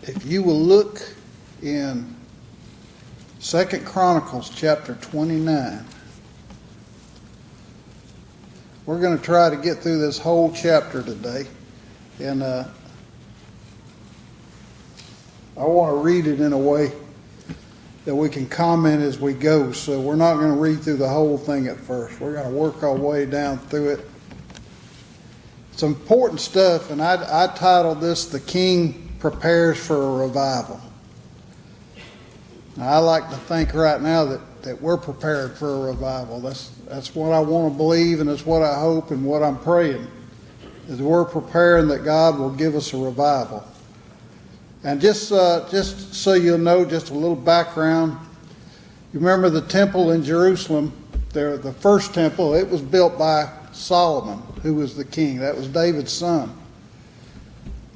If you will look in 2 Chronicles chapter 29, we're going to try to get through this whole chapter today. And I want to read it in a way that we can comment as we go. So we're not going to read through the whole thing at first. We're going to work our way down through it. It's important stuff, and I titled this, "The King Prepares for a Revival." Now, I like to think right now that we're prepared for a revival. That's what I want to believe, and it's what I hope and what I'm praying, is we're preparing that God will give us a revival. And just so you'll know, just a little background. You remember the temple in Jerusalem, the first temple, it was built by Solomon, who was the king. That was David's son.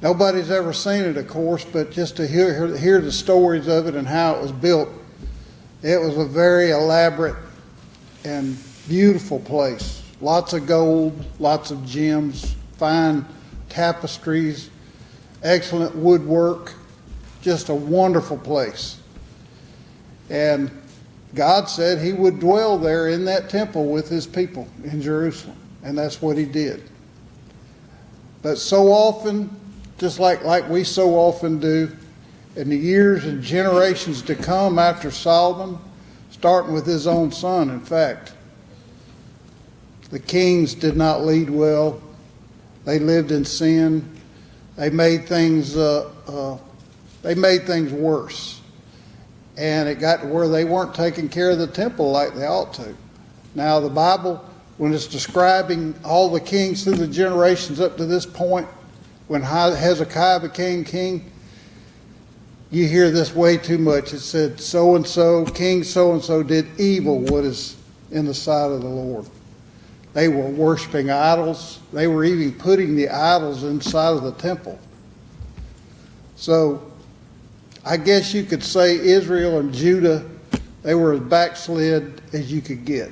Nobody's ever seen it, of course, but just to hear the stories of it and how it was built, it was a very elaborate and beautiful place. Lots of gold, lots of gems, fine tapestries, excellent woodwork, just a wonderful place. And God said he would dwell there in that temple with his people in Jerusalem. And that's what he did. But so often, just like we so often do, in the years and generations to come after Solomon, starting with his own son, in fact, the kings did not lead well. They lived in sin. They made things worse. And it got to where they weren't taking care of the temple like they ought to. Now, the Bible, when it's describing all the kings through the generations up to this point, when Hezekiah became king, you hear this way too much. It said, so-and-so, King so-and-so did evil what is in the sight of the Lord. They were worshiping idols. They were even putting the idols inside of the temple. So I guess you could say Israel and Judah, they were as backslid as you could get.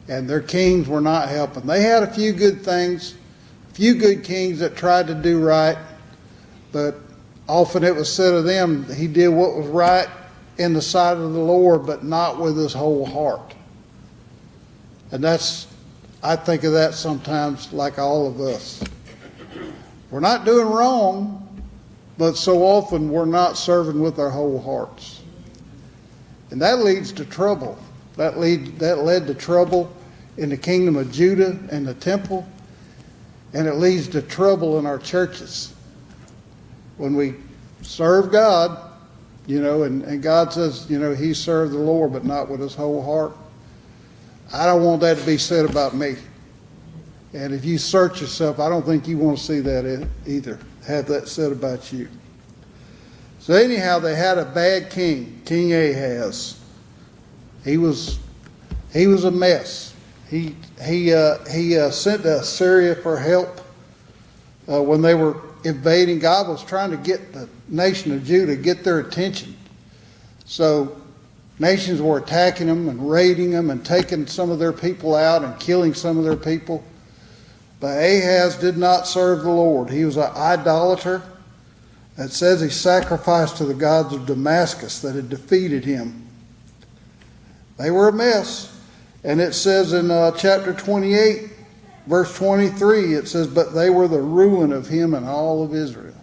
And their kings were not helping. They had a few good things, a few good kings that tried to do right, but often it was said of them, he did what was right in the sight of the Lord, but not with his whole heart. And I think of that sometimes like all of us. We're not doing wrong, but so often we're not serving with our whole hearts. And that leads to trouble. That led to trouble in the kingdom of Judah and the temple, and it leads to trouble in our churches. When we serve God, and God says, he served the Lord, but not with his whole heart. I don't want that to be said about me. And if you search yourself, I don't think you want to see that either, have that said about you. So anyhow, they had a bad king, King Ahaz. He was a mess. He sent to Assyria for help when they were invading. God was trying to get the nation of Judah, get their attention. So nations were attacking them and raiding them and taking some of their people out and killing some of their people. But Ahaz did not serve the Lord. He was an idolater. It says he sacrificed to the gods of Damascus that had defeated him. They were a mess. And it says in chapter 28, verse 23, it says, but they were the ruin of him and all of Israel.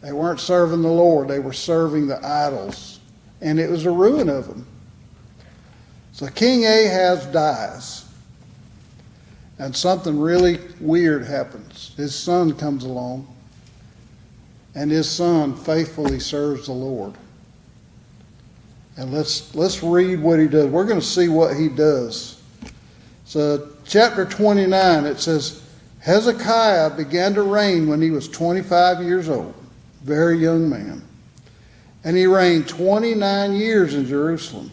They weren't serving the Lord. They were serving the idols. And it was a ruin of them. So King Ahaz dies. And something really weird happens. His son comes along. And his son faithfully serves the Lord. And let's read what he does. We're going to see what he does. So chapter 29, it says, Hezekiah began to reign when he was 25 years old, very young man. And he reigned 29 years in Jerusalem.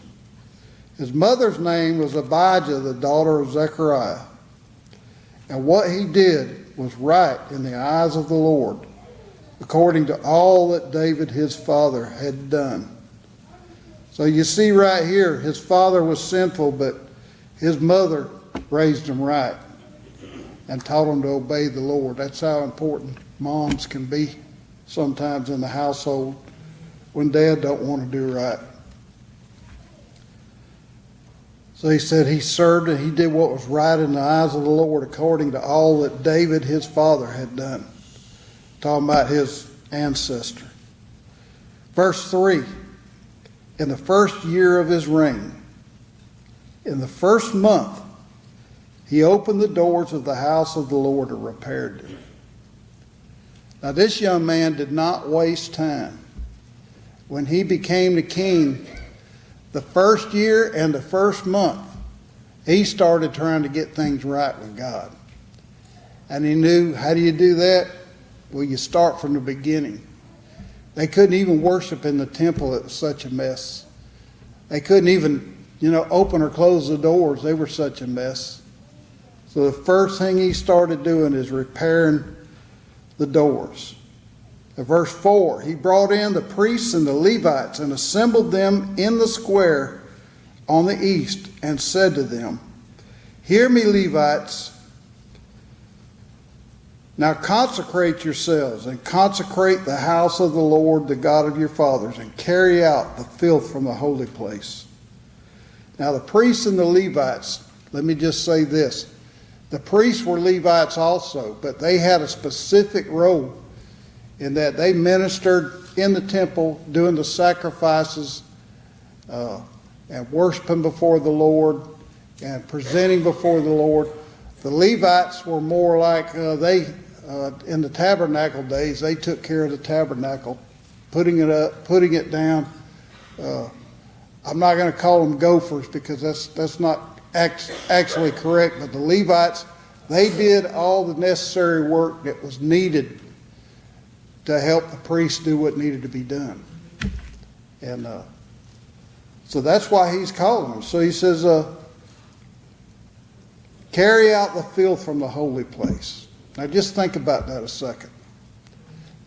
His mother's name was Abijah, the daughter of Zechariah. And what he did was right in the eyes of the Lord, according to all that David his father had done. So you see right here, his father was sinful, but his mother raised him right and taught him to obey the Lord. That's how important moms can be. sometimes in the household when dad don't want to do right. So he said he served and he did what was right in the eyes of the Lord according to all that David his father had done. Talking about his ancestor. Verse 3, in the first year of his reign, in the first month, he opened the doors of the house of the Lord and repaired them. Now this young man did not waste time. When he became the king, the first year and the first month, he started trying to get things right with God. And he knew, how do you do that? Well, you start from the beginning. They couldn't even worship in the temple. It was such a mess. They couldn't even, open or close the doors. They were such a mess. So the first thing he started doing is repairing the doors. In verse 4, he brought in the priests and the Levites and assembled them in the square on the east and said to them, "Hear me, Levites. Now consecrate yourselves and consecrate the house of the Lord, the God of your fathers, and carry out the filth from the holy place." Now the priests and the Levites, let me just say this. The priests were Levites also, but they had a specific role in that they ministered in the temple, doing the sacrifices and worshiping before the Lord and presenting before the Lord. The Levites were more like in the tabernacle days, they took care of the tabernacle, putting it up, putting it down. I'm not going to call them gophers because that's not actually correct, but the Levites, they did all the necessary work that was needed to help the priests do what needed to be done. And so that's why he's calling them. So he says, carry out the filth from the holy place. Now just think about that a second.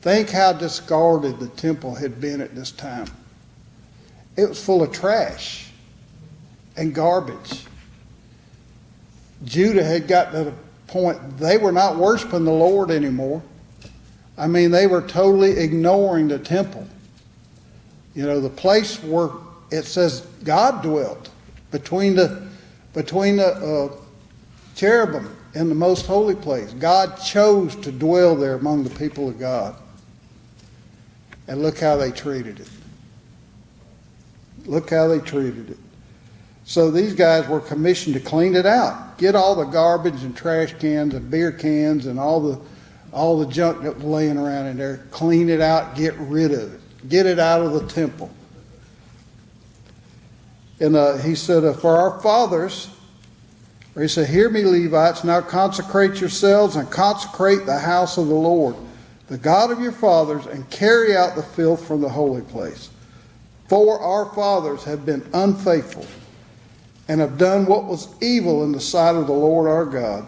Think how discarded the temple had been at this time. It was full of trash and garbage. Judah had gotten to the point they were not worshiping the Lord anymore. I mean, they were totally ignoring the temple. The place where it says God dwelt between the cherubim in the most holy place. God chose to dwell there among the people of God. And look how they treated it. Look how they treated it. So these guys were commissioned to clean it out. Get all the garbage and trash cans and beer cans and all the junk that was laying around in there. Clean it out, get rid of it. Get it out of the temple. And he said, for our fathers, or he said, hear me, Levites, now consecrate yourselves and consecrate the house of the Lord, the God of your fathers, and carry out the filth from the holy place. For our fathers have been unfaithful and have done what was evil in the sight of the Lord our God.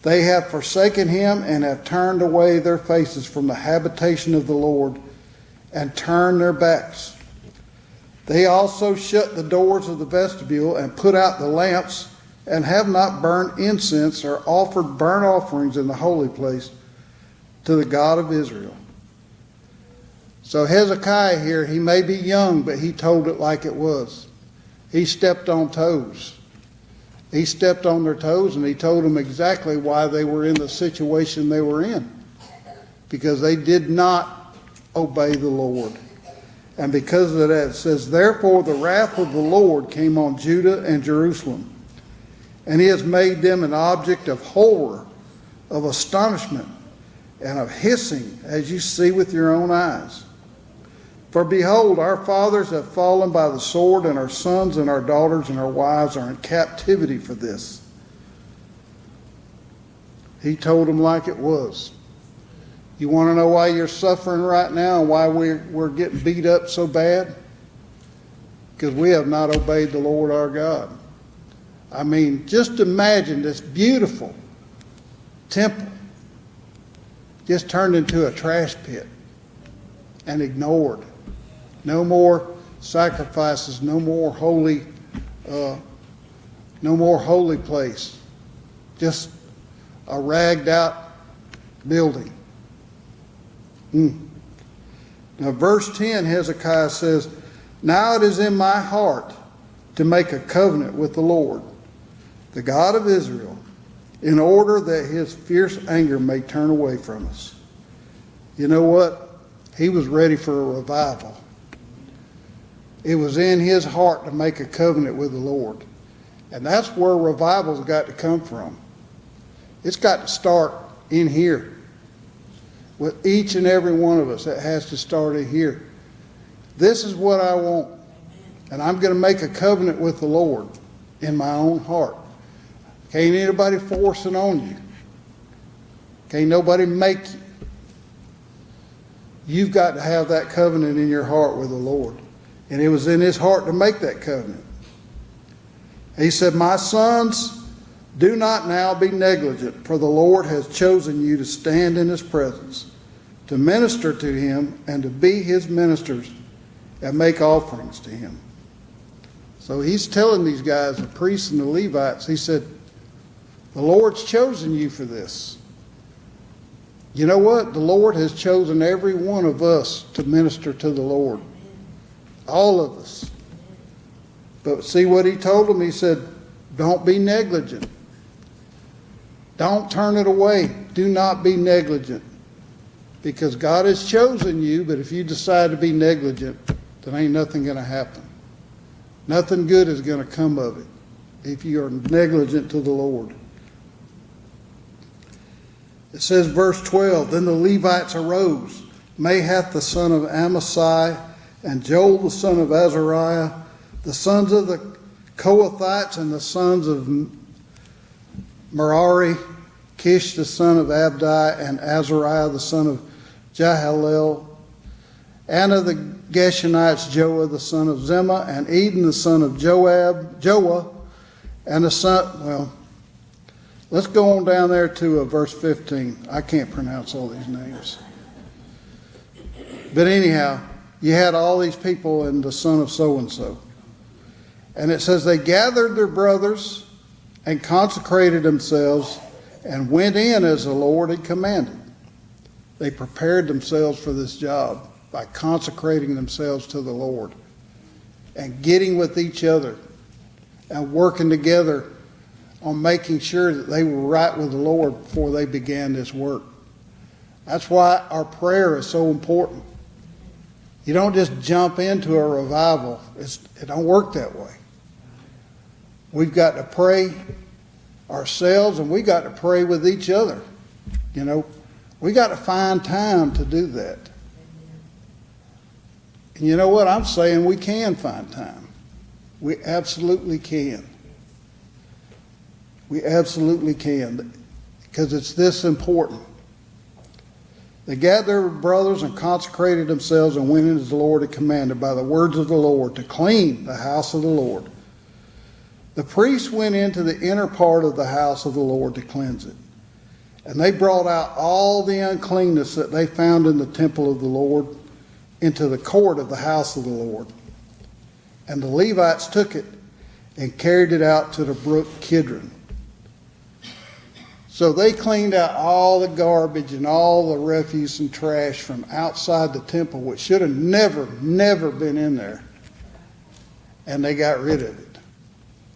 They have forsaken him and have turned away their faces from the habitation of the Lord and turned their backs. They also shut the doors of the vestibule and put out the lamps and have not burned incense or offered burnt offerings in the holy place to the God of Israel. So Hezekiah here, he may be young, but he told it like it was. He stepped on toes. He stepped on their toes and he told them exactly why they were in the situation they were in. Because they did not obey the Lord. And because of that, it says, therefore the wrath of the Lord came on Judah and Jerusalem. And he has made them an object of horror, of astonishment, and of hissing, as you see with your own eyes. For behold, our fathers have fallen by the sword, and our sons and our daughters and our wives are in captivity for this. He told them like it was. You want to know why you're suffering right now and why we're getting beat up so bad? Because we have not obeyed the Lord our God. I mean, just imagine this beautiful temple just turned into a trash pit and ignored. No more sacrifices, no more holy place. Just a ragged out building. Now, verse 10, Hezekiah says, "Now it is in my heart to make a covenant with the Lord, the God of Israel, in order that his fierce anger may turn away from us." You know what? He was ready for a revival. It was in his heart to make a covenant with the Lord. And that's where revival's got to come from. It's got to start in here. With each and every one of us, it has to start in here. This is what I want. And I'm going to make a covenant with the Lord in my own heart. Can't anybody force it on you. Can't nobody make you. You've got to have that covenant in your heart with the Lord. And it was in his heart to make that covenant. He said, "My sons, do not now be negligent, for the Lord has chosen you to stand in his presence, to minister to him, and to be his ministers, and make offerings to him." So he's telling these guys, the priests and the Levites, he said, the Lord's chosen you for this. You know what? The Lord has chosen every one of us to minister to the Lord. All of us. But see what he told them? He said, don't be negligent. Don't turn it away. Do not be negligent. Because God has chosen you, but if you decide to be negligent, then ain't nothing going to happen. Nothing good is going to come of it if you are negligent to the Lord. It says, verse 12, "Then the Levites arose, Mahath the son of Amasai, and Joel the son of Azariah, the sons of the Kohathites, and the sons of Merari, Kish the son of Abdi, and Azariah the son of Jahalel, and of the Geshenites, Joah the son of Zema, and Eden the son of Joah, and the son," well, let's go on down there to verse 15. I can't pronounce all these names. But anyhow, you had all these people and the son of so-and-so. And it says, "They gathered their brothers and consecrated themselves and went in as the Lord had commanded." They prepared themselves for this job by consecrating themselves to the Lord and getting with each other and working together on making sure that they were right with the Lord before they began this work. That's why our prayer is so important. You don't just jump into a revival. It don't work that way. We've got to pray ourselves, and we got to pray with each other. You know, we got to find time to do that. And you know what? I'm saying we can find time. We absolutely can. We absolutely can, because it's this important. They gathered their brothers and consecrated themselves and went in as the Lord had commanded by the words of the Lord to clean the house of the Lord. The priests went into the inner part of the house of the Lord to cleanse it. And they brought out all the uncleanness that they found in the temple of the Lord into the court of the house of the Lord. And the Levites took it and carried it out to the brook Kidron. So they cleaned out all the garbage and all the refuse and trash from outside the temple, which should have never been in there. And they got rid of it.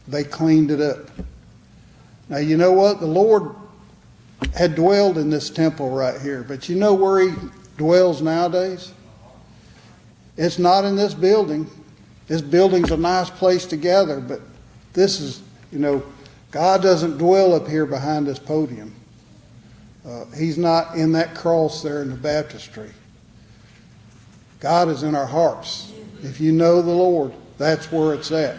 They cleaned it up. Now, you know what? The Lord had dwelled in this temple right here. But you know where he dwells nowadays? It's not in this building. This building's a nice place to gather, but this is, you know, God doesn't dwell up here behind this podium. He's not in that cross there in the baptistry. God is in our hearts. If you know the Lord, that's where it's at.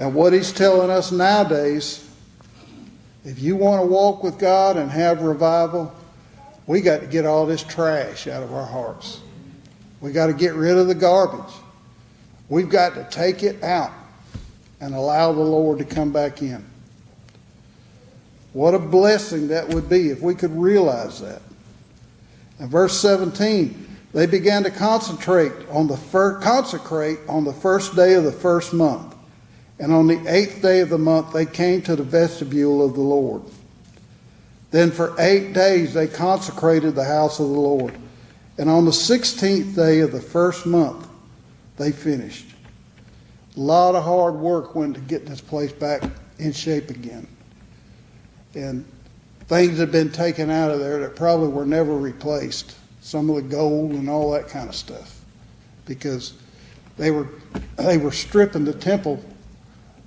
And what he's telling us nowadays, if you want to walk with God and have revival, we got to get all this trash out of our hearts. We got to get rid of the garbage. We've got to take it out and allow the Lord to come back in. What a blessing that would be if we could realize that. In verse 17, they began to consecrate on the first day of the first month. And on the 8th day of the month, they came to the vestibule of the Lord. Then for 8 days they consecrated the house of the Lord. And on the 16th day of the first month, they finished. A lot of hard work went to get this place back in shape again. And things had been taken out of there that probably were never replaced. Some of the gold and all that kind of stuff. Because they were stripping the temple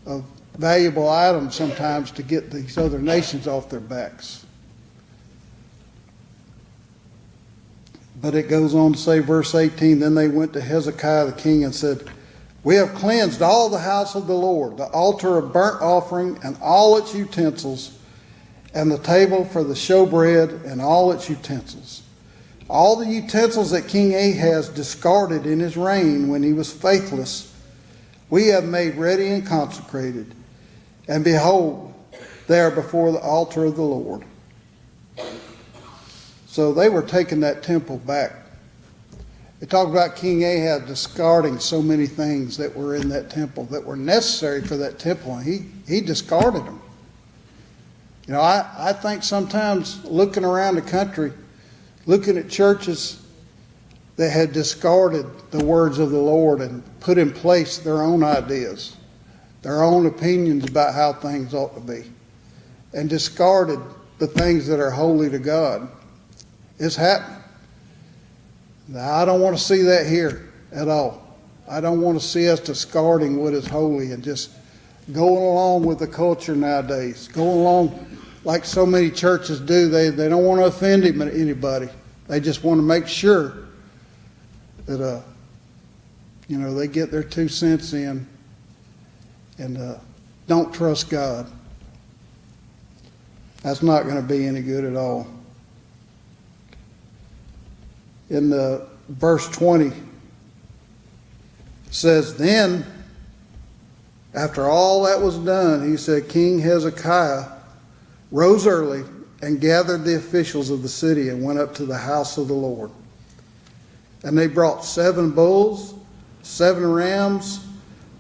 of valuable items sometimes to get these other nations off their backs. But it goes on to say, verse 18, then they went to Hezekiah the king and said, we have cleansed all the house of the Lord, the altar of burnt offering and all its utensils, and the table for the showbread and all its utensils. All the utensils that King Ahaz discarded in his reign when he was faithless, we have made ready and consecrated. And behold, they are before the altar of the Lord. So they were taking that temple back. It talked about King Ahaz discarding so many things that were in that temple that were necessary for that temple, and he discarded them. You know, I think sometimes looking around the country, looking at churches that had discarded the words of the Lord and put in place their own ideas, their own opinions about how things ought to be, and discarded the things that are holy to God. It's happening. Now, I don't want to see that here at all. I don't want to see us discarding what is holy and just going along with the culture nowadays, going along like so many churches do. They don't want to offend anybody. They just want to make sure that they get their 2 cents in and don't trust God. That's not going to be any good at all. In verse 20, it says, then, after all that was done, he said, King Hezekiah rose early and gathered the officials of the city and went up to the house of the Lord. And they brought 7 bulls, 7 rams,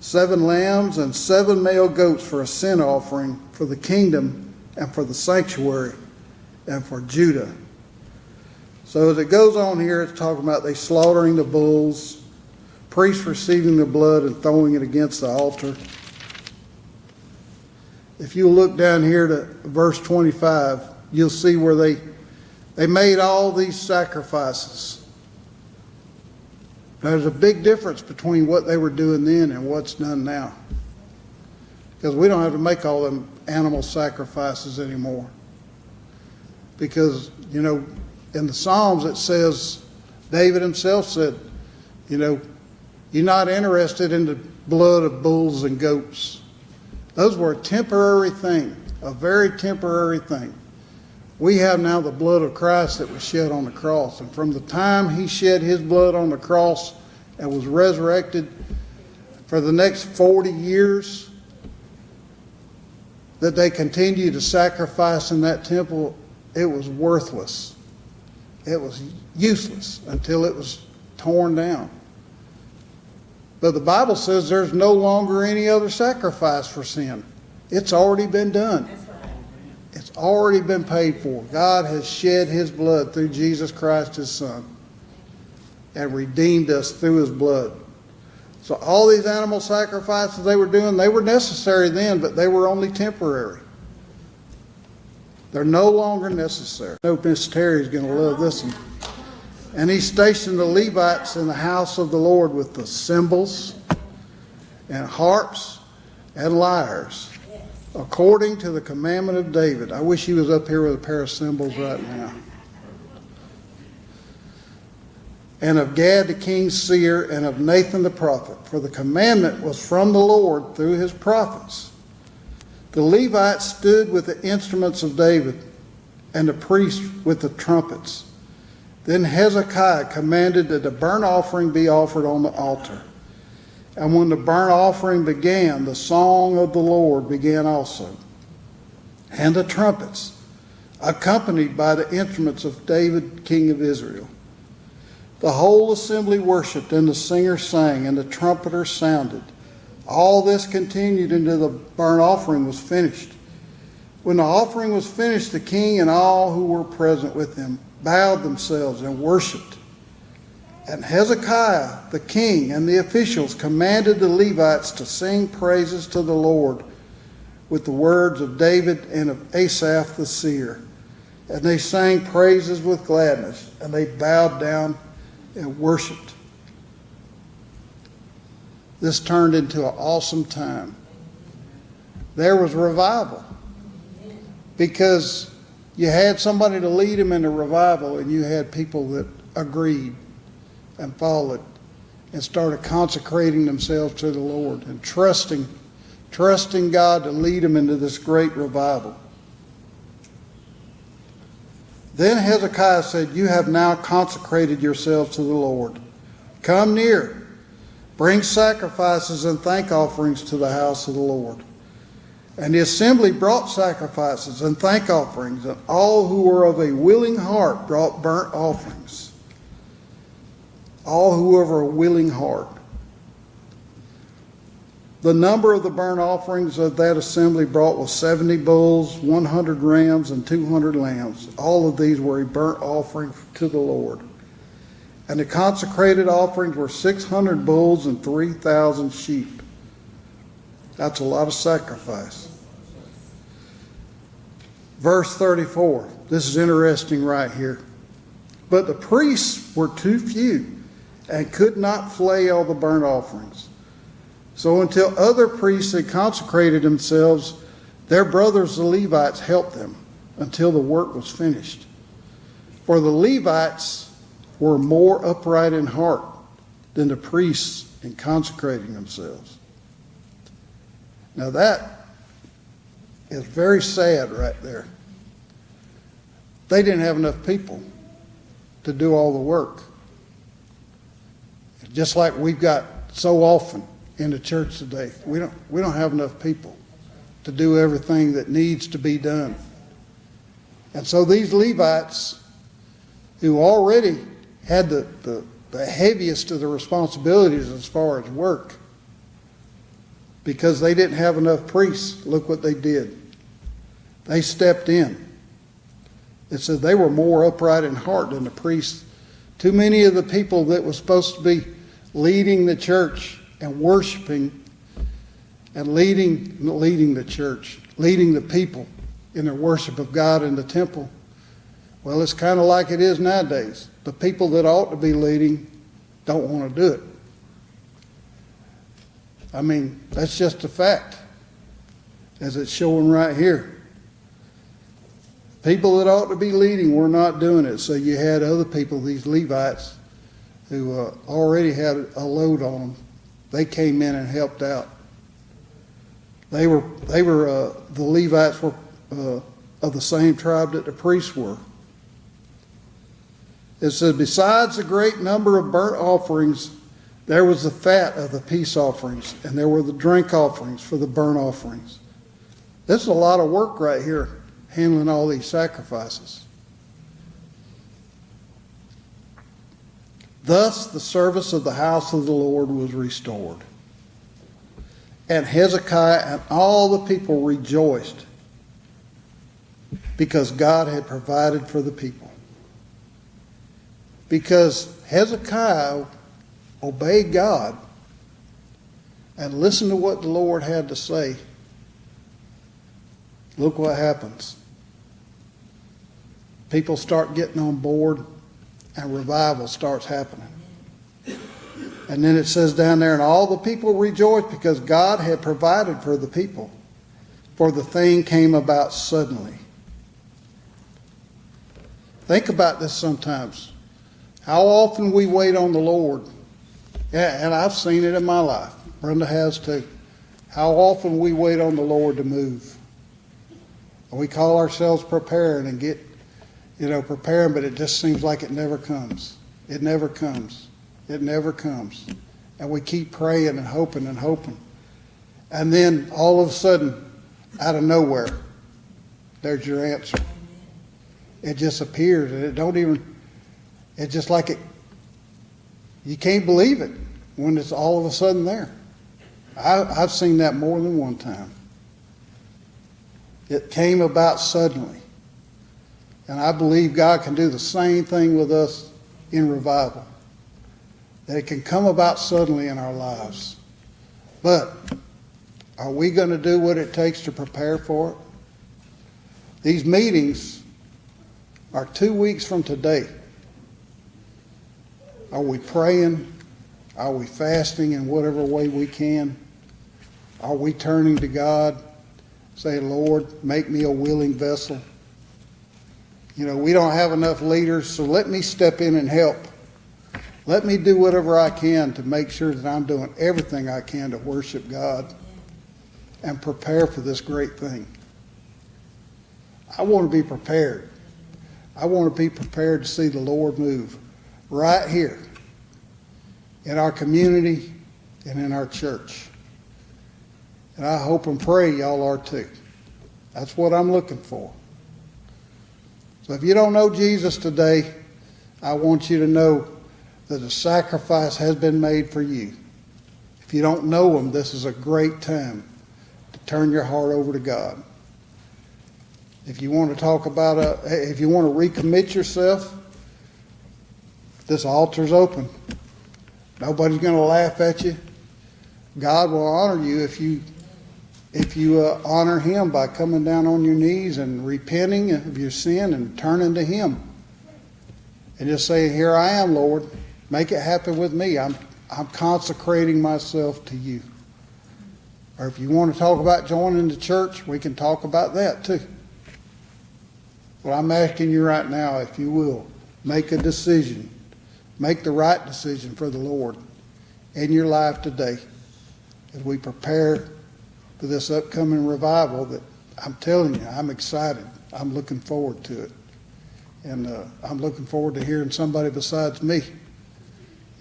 7 lambs, and 7 male goats for a sin offering for the kingdom and for the sanctuary and for Judah. So as it goes on here, it's talking about they slaughtering the bulls, priests receiving the blood and throwing it against the altar. If you look down here to verse 25, you'll see where they made all these sacrifices. There's a big difference between what they were doing then and what's done now. Because we don't have to make all them animal sacrifices anymore. Because, in the Psalms it says, David himself said, you're not interested in the blood of bulls and goats. Those were a temporary thing, a very temporary thing. We have now the blood of Christ that was shed on the cross. And from the time he shed his blood on the cross and was resurrected, for the next 40 years that they continued to sacrifice in that temple, it was worthless. It was useless until it was torn down. But the Bible says there's no longer any other sacrifice for sin. It's already been done. It's already been paid for. God has shed his blood through Jesus Christ, his Son, and redeemed us through his blood. So all these animal sacrifices they were doing, they were necessary then, but they were only temporary. They're no longer necessary. I know Miss Terry's going to love this one. And he stationed the Levites in the house of the Lord with the cymbals and harps and lyres, according to the commandment of David. I wish he was up here with a pair of cymbals right now. And of Gad the king's seer, and of Nathan the prophet, for the commandment was from the Lord through his prophets. The Levites stood with the instruments of David, and the priests with the trumpets. Then Hezekiah commanded that the burnt offering be offered on the altar. And when the burnt offering began, the song of the Lord began also, and the trumpets, accompanied by the instruments of David, king of Israel. The whole assembly worshipped, and the singers sang, and the trumpeters sounded. All this continued until the burnt offering was finished. When the offering was finished, the king and all who were present with him bowed themselves and worshipped. And Hezekiah, the king, and the officials commanded the Levites to sing praises to the Lord with the words of David and of Asaph the seer. And they sang praises with gladness, and they bowed down and worshiped. This turned into an awesome time. There was revival because you had somebody to lead them in a revival, and you had people that agreed and followed and started consecrating themselves to the Lord and trusting God to lead them into this great revival. Then Hezekiah said, "You have now consecrated yourselves to the Lord. Come near, bring sacrifices and thank offerings to the house of the Lord." And the assembly brought sacrifices and thank offerings, and all who were of a willing heart brought burnt offerings. All who were of a willing heart. The number of the burnt offerings of that assembly brought was 70 bulls, 100 rams, and 200 lambs. All of these were a burnt offering to the Lord. And the consecrated offerings were 600 bulls and 3,000 sheep. That's a lot of sacrifice. Verse 34. This is interesting right here. But the priests were too few and could not flay all the burnt offerings. So until other priests had consecrated themselves, their brothers the Levites helped them until the work was finished. For the Levites were more upright in heart than the priests in consecrating themselves. Now that is very sad right there. They didn't have enough people to do all the work. Just like we've got so often in the church today. We don't have enough people to do everything that needs to be done. And so these Levites, who already had the heaviest of the responsibilities as far as work, because they didn't have enough priests, look what they did. They stepped in. It said they were more upright in heart than the priests. Too many of the people that were supposed to be leading the church and worshiping and leading the church, leading the people in their worship of God in the temple. Well, it's kind of like it is nowadays. The people that ought to be leading don't want to do it. I mean, that's just a fact, as it's showing right here. People that ought to be leading were not doing it. So you had other people, these Levites, who already had a load on them. They came in and helped out. The Levites were of the same tribe that the priests were. It says, besides the great number of burnt offerings, there was the fat of the peace offerings, and there were the drink offerings for the burnt offerings. This is a lot of work right here, handling all these sacrifices. Thus the service of the house of the Lord was restored. And Hezekiah and all the people rejoiced because God had provided for the people. Because Hezekiah obeyed God and listened to what the Lord had to say. Look what happens. People start getting on board and revival starts happening. And then it says down there, and all the people rejoiced because God had provided for the people, for the thing came about suddenly. Think about this sometimes. How often we wait on the Lord. Yeah, and I've seen it in my life. Brenda has too. How often we wait on the Lord to move. We call ourselves preparing and get, preparing, but it just seems like it never comes. It never comes. It never comes. And we keep praying and hoping and hoping. And then all of a sudden, out of nowhere, there's your answer. It just appears, and it's just like it, you can't believe it when it's all of a sudden there. I've seen that more than one time. It came about suddenly. And I believe God can do the same thing with us in revival. that it can come about suddenly in our lives. But are we going to do what it takes to prepare for it? These meetings are 2 weeks from today. Are we praying? Are we fasting in whatever way we can? Are we turning to God, saying, Lord, make me a willing vessel? You know, we don't have enough leaders, so let me step in and help. Let me do whatever I can to make sure that I'm doing everything I can to worship God and prepare for this great thing. I want to be prepared. I want to be prepared to see the Lord move right here in our community and in our church. And I hope and pray y'all are too. That's what I'm looking for. So if you don't know Jesus today, I want you to know that a sacrifice has been made for you. If you don't know him, this is a great time to turn your heart over to God. If you want to talk about if you want to recommit yourself, this altar's open. Nobody's going to laugh at you. God will honor you if you honor him by coming down on your knees and repenting of your sin and turning to him. And just saying, here I am, Lord. Make it happen with me. I'm consecrating myself to you. Or if you want to talk about joining the church, we can talk about that too. Well, I'm asking you right now, if you will, make a decision. Make the right decision for the Lord in your life today as we prepare for this upcoming revival that I'm telling you, I'm excited. I'm looking forward to it. And I'm looking forward to hearing somebody besides me.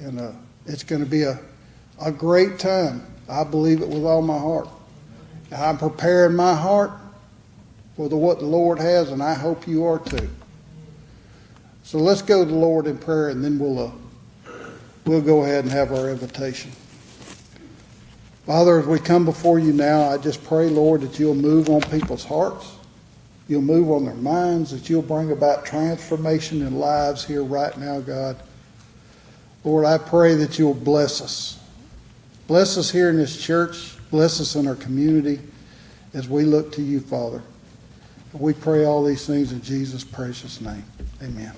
And it's going to be a great time. I believe it with all my heart. And I'm preparing my heart for what the Lord has, and I hope you are too. So let's go to the Lord in prayer, and then we'll go ahead and have our invitation. Father, as we come before you now, I just pray, Lord, that you'll move on people's hearts. You'll move on their minds, that you'll bring about transformation in lives here right now, God. Lord, I pray that you'll bless us. Bless us here in this church. Bless us in our community as we look to you, Father. We pray all these things in Jesus' precious name. Amen.